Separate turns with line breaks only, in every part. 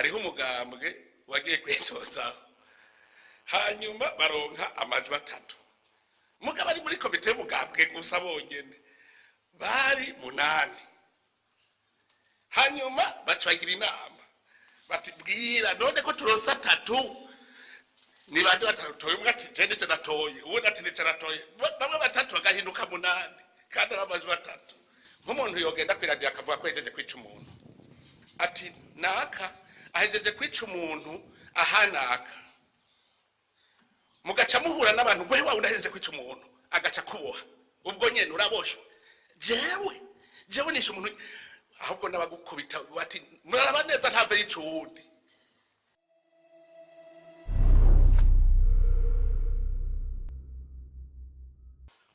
hariho umugambwe wagiye kwitozaho hanyuma baronka amajwi 3 mugabo ari muri komite y'umugambwe gusa bonyene bari 8 hanyuma bacagira inama bati bwira none ko turosa 3 ni bandi batatoye umwe ati je ndice natoye uwundi ati ndice natoye bamwe 3 bagahinduka 8 kandi amajwi 3 nk'umuntu yogenda kwiradio akavuga ko yejeje kwica umuntu ati naka ahejeje kwica umuntu ahanaka mugaca muhura n'abantu gwe wawe unahejeje kwica umuntu agaca kuboha ubwo nyene uraboshwe jewe nishe umuntu ahubwo nabagukubita bati muraraba neza ntave yicundi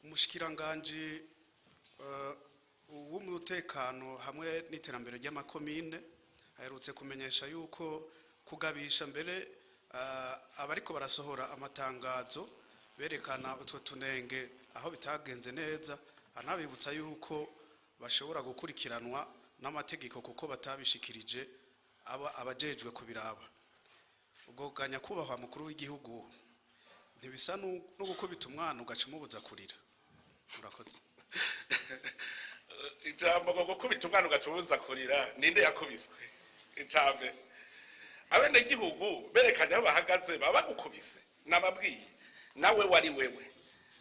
umushikiranganje w'umutekano hamwe n'iterambere ry'amakomine aherutse kumenyesha yuko kugabisha mbere abariko barasohora amatangazo berekana utwo tunenge aho bitagenze neza anabibutsa yuko bashobora gukurikiranwa n'amategeko kuko batabishikirije abajejwe kubiraba ubwo ganya kubahwa mukuru w'igihugu ntibisa no gukubita umwana ugacumubuza kurira urakoze
ijambo ngo gukubita umwana ugacumubuza kurira ninde yakubiswe icambe abene gihugu berekanye aho bahagaze baba gukubise nababwiye nawe wari wewe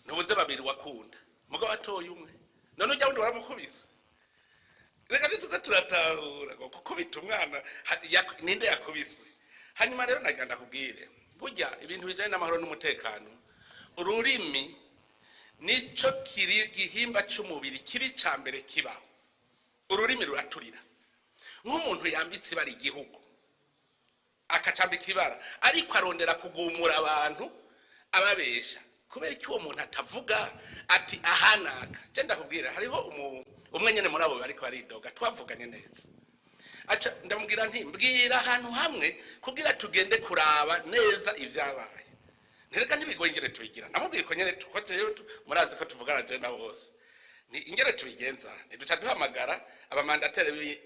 ntubuze babiri wakunda mugabo atoye umwe none ujya wundi waramukubise reka nituze turatahura ngo gukubita umwana ninde yakubiswe hanyuma rero naganda kubwire burya ibintu bijanye n'amahoro n'umutekano ururimi nico kiri gihimba cy'umubiri kiri cambere kibaho ururimi ruraturira nk'umuntu yambitse bari igihugu akacambika ibara ariko arondera kugumura abantu ababesha kubera iki uwo muntu atavuga ati ahanaka je ndakubwira hariho umwe nyene muri abo bariko baridoga twavuganye neza acha ndamubwira nti mbwira ahantu hamwe kugira tugende kuraba neza ivyabaye ntereka ntibigongere tubigira namubwiye ko nyene tukojeyo murazi ko tuvugana je na bose ni ingere tubigenza duca duhamagara abamandateri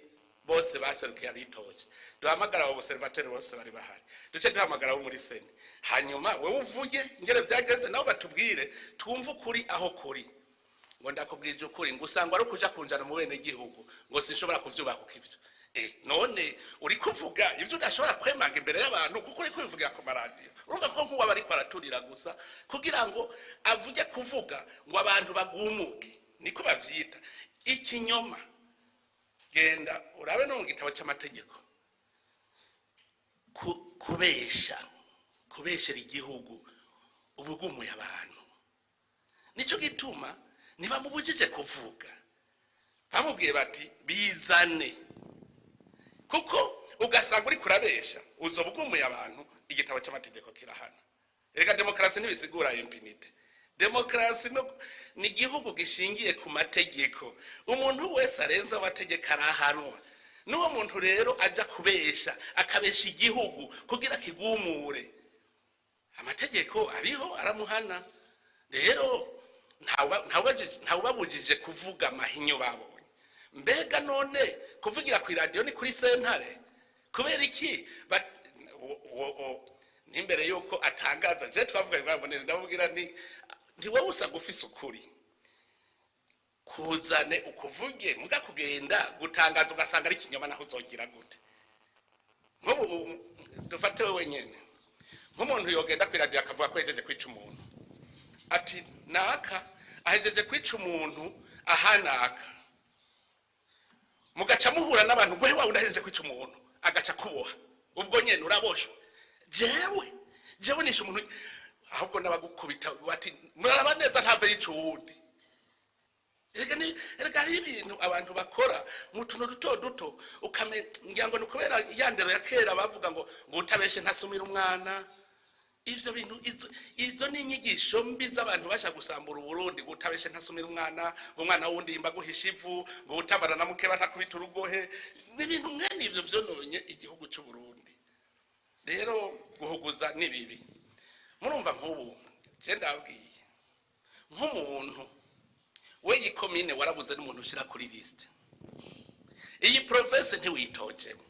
bose baserukiye abitoje duhamagara abo observateur bose bari bahari duce duhamagara abo muri sene hanyuma wewe uvuge ingere vyagenze nabo batubwire twumva ukuri aho kuri ngo ndakubwije ukuri ngo usanga ari kuja kunjana mu bene gihugu ngo sinshobora kuvyubaka ukivyo none uri kuvuga ivyo udashobora kwemanga imbere y'abantu kuko uri kwivugira ku maradiyo urumva ko nkuwa bari kwaraturira gusa kugira ngo avuge kuvuga ngo abantu bagumuke niko bavyita ikinyoma genda urabe no mu gitabo cy'amategeko kubeshera igihugu ubugumuye abantu nico gituma niba mubujije kuvuga bamubwiye bati bizane kuko ugasanga uri kurabesha uzobugumuye abantu igitabo cy'amategeko kirahana reka demokrasi ntibisigura impunity demokrasi ni igihugu gishingiye ku mategeko umuntu wese arenza amategeko arahanwa n'uwo muntu rero aja kubesha akabesha igihugu kugira kigumure amategeko ariho aramuhana rero ntawubabujije kuvuga amahinyo babonye mbega none kuvugira ku radio ni kuri sentare kubera iki nimbere yuko atangaza je twavuga ngabonene ndabubwira nti wowe usanga ufise ukuri kuzane ukuvuge muga kugenda gutangaza ugasanga ari kinyoma naho uzogira gute nk'ubu dufate wewe nyene nk'umuntu yogenda ku radio akavuga ko yejeje kwica umuntu ati naka ahejeje kwica umuntu ahanaka mugaca muhura n'abantu gwe wawe unahejeje kwica umuntu agaca kuboha ubwo nyene uraboshwe jewe nishe umuntu ahubwo nabagukubita bati muraraba neza ntave yicundi erega ari ibintu abantu bakora mu tuntu duto ukamenya ngo nikubera yandero ya kera bavuga ngo utabeshe ntasumira umwana ivyo bintu izo ni inyigisho mbi z'abantu basha gusambura Burundi gutabeshe ntasumira umwana ngo umwana wundi imba guhisha ivu ngo utabara na mukeba ntakubita urugohe n'ibintu ngani ivyo vyononye igihugu cy'u Burundi rero guhuguza ni bibi murumva nk'ubu je ndabwiye nk'umuntu we yikomine warabuze n'umuntu ushira kuri liste iyi province ntiwitojemo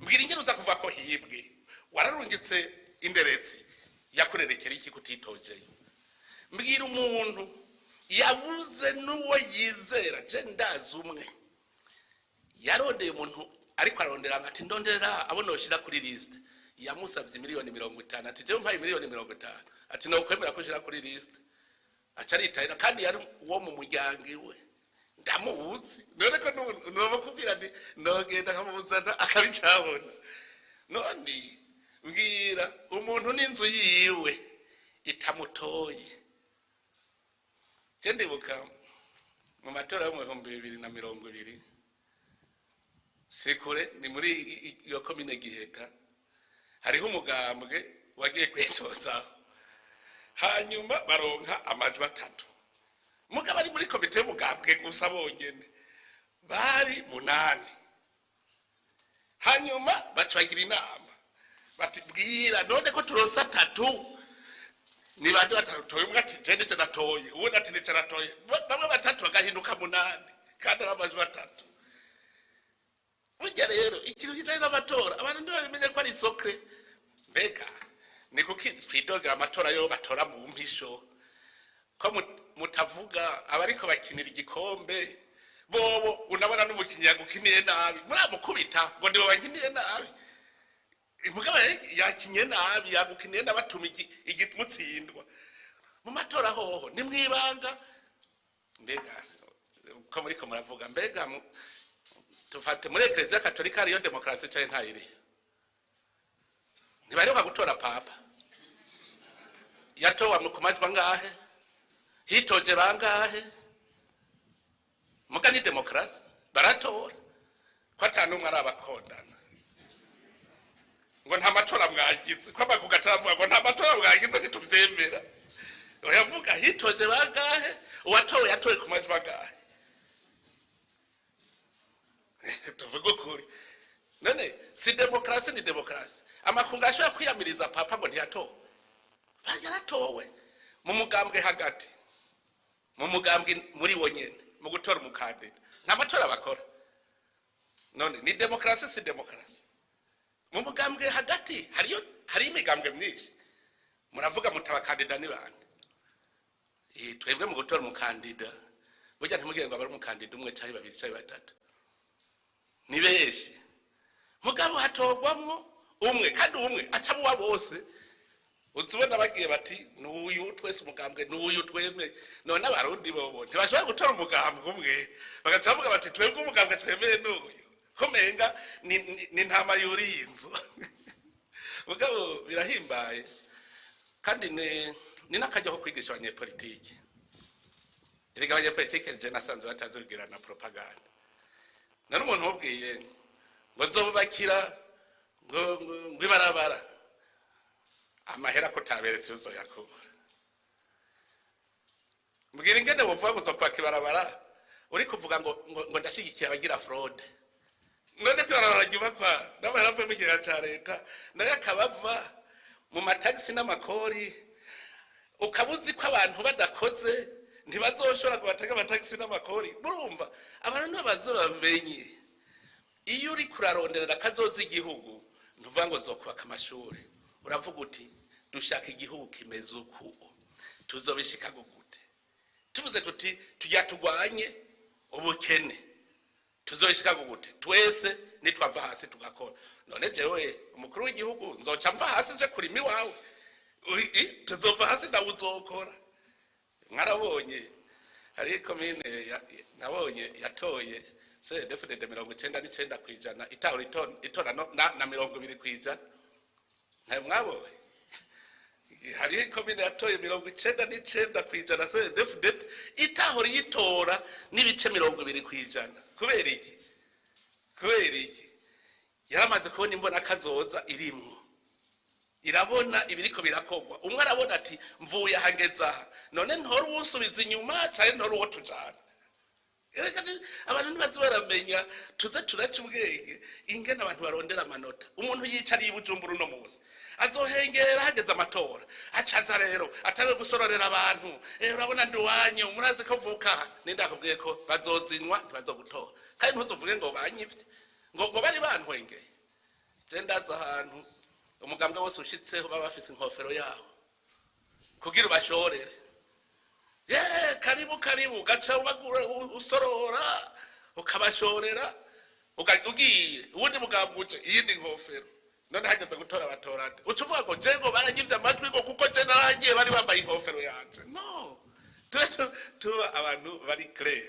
mbwira ingero uza kuva ko hibwe wararungitse inderezi yakurerekera iki kutitojeyo mbwira umuntu yabuze n'uwo yizera je ndazi umwe yarondeye umuntu ariko arondera ati ndondera abo noshira kuri list yamusavye miliyoni 50 ati je mpaye miliyoni 50 ati no kwemera ko shira kuri list acaritaira kandi yari uwo mu muryango iwe ndamubuzi none ko no kubwira ndi nogenda kamuzana akabicabona none mbwira umuntu n'inzu yiwe itamutoye je ndibuka mu matora yo mu 2020 sikure ni muri iyo komine Giheta hariho umugambwe wagiye kwitoza hanyuma baronka amajwi 3 mugabo ari muri komite y'umugambwe gusa bonyene bari 8 hanyuma bacagira inama bati bwira none ko turosa 3 ni bandi batatoye umwe ati je ndetse natoye uwo ati ndetse natoye bamwe 3 bagahinduka 8 kandi amajwi 3 burya rero ikintu kijanye n'amatora abantu ndibo bimenye ko ari sokre mbega ni kuki twidoga amatora yo batora mu mpisho ko mutavuga abariko bakinira igikombe bobo unabona n'umukinyi yagukiniye nabi muramukubita ngo ndibo bankiniye nabi mugabo yakinye nabi yagukiniye nabatuma igitmutsindwa mu matora hoho ni mwibanga mbega ko muriko muravuga mbega tufate muri Eklezia Katolika ariyo demokrasi cyane ntayiri ntibaheruka gutora papa yatowa ku majwi angahe hitoje bangahe muga ni demokrasi baratora ko atanumwe ari abakondana ngo nta matora mwagize ko bakugatavuga ngo nta matora mwagize ntituvyemera oyavuga hitoje bangahe uwatowe yatowe ku majwi angahe tuvuga kuri none si demokrasi ni demokrasi amakunga ashobora kwiyamiriza papa ngo ntiyatowe yaratowe mu mugambwe hagati mu mugambwe muri wonyene mu gutora umukandida nta matora bakora none ni demokrasi si demokrasi mu mugambwe hagati hari imigambwe myinshi muravuga mutabakandida ni bande twebwe mu gutora umukandida burya ntimugire ngo abari umukandida umwe cyangwa babiri cyangwa batatu ni benshi mugabo hatogwamwo umwe kandi umwe acamo wa bose uzubona bagiye bati nuyu twese umugambwe nuyu twemwe none abarundi bobo ntibashobora gutora umugambwe umwe bagacavuga bati twebwe umugambwe twemeye nuyu komenga ni ntama yuri inzu mugabo birahimbaye kandi ni nakajya ko kwigisha abanyepolitike erega abanyepolitike je nasanze batazi kugira na propaganda nari umuntu mubwiye ngo nzobakira ngo ibarabara amahera ko taberetse uzo yakubura mbwira ingene buvuga ngo uzokwaka ibarabara uri kuvuga ngo ndashigikiye abagira fraude none ko baranyubakwa n'amahera mve mu gihe cya leta nayo akabava mu mataxi n'amakori ukabuzi ko abantu badakoze ntibazoshobora kubatega amataxi n'amakori murumva abantu ntibazo bamenye iyo uri kuraronderera kazoza igihugu ntuvuga ngo zokubaka amashuri uravuga uti dushaka igihugu kimeze uku tuzobishika gute tuvuze tuti tujya tugwanye ubukene tuzobishika gute twese nitwava hasi tugakora none jewe umukuru w'igihugu nzoca mva hasi je kurima iwawe tuzova hasi nawe uzokora mwarabonye hari komine nabonye yatoye se definite 99 kwijana itora na 20 ntayo mwabonye hari komine yatoye 99 kwijana se definite itahora yitora n'ibice 20 kwijana kubera iki yaramaze kubona imbona kazoza irimwo irabona ibiriko birakogwa umwe arabona ati mvuye hangeza none ntora uwusubiza inyuma cyane ntora uwo tujana abantu nibazi baramenya tuze turaca ubwenge ingene abantu barondera amanota umuntu yicariye ibujumbura uno munsi azohengera hageze amatora acaza rero atawe gusororera abantu urabona ndi wanyu murazi ko vuka nindakubwiye ko bazozinwa ntibazogutora kandi ntuzovuge ngo banyivye ngo bari bantwengeye je ndaza ahantu umugambwe wose ushitseho baba bafise inkofero yaho kugira ubashorere karibu gaca ubagura usorora ukabashorera ugiye ubundi mugambuje iyindi nkofero none hageze gutora abatorade ucuvuga ngo je ngo baragivye amajwi ngo kuko je naragiye bari bambaye inkofero yanje no tuba abantu bari clair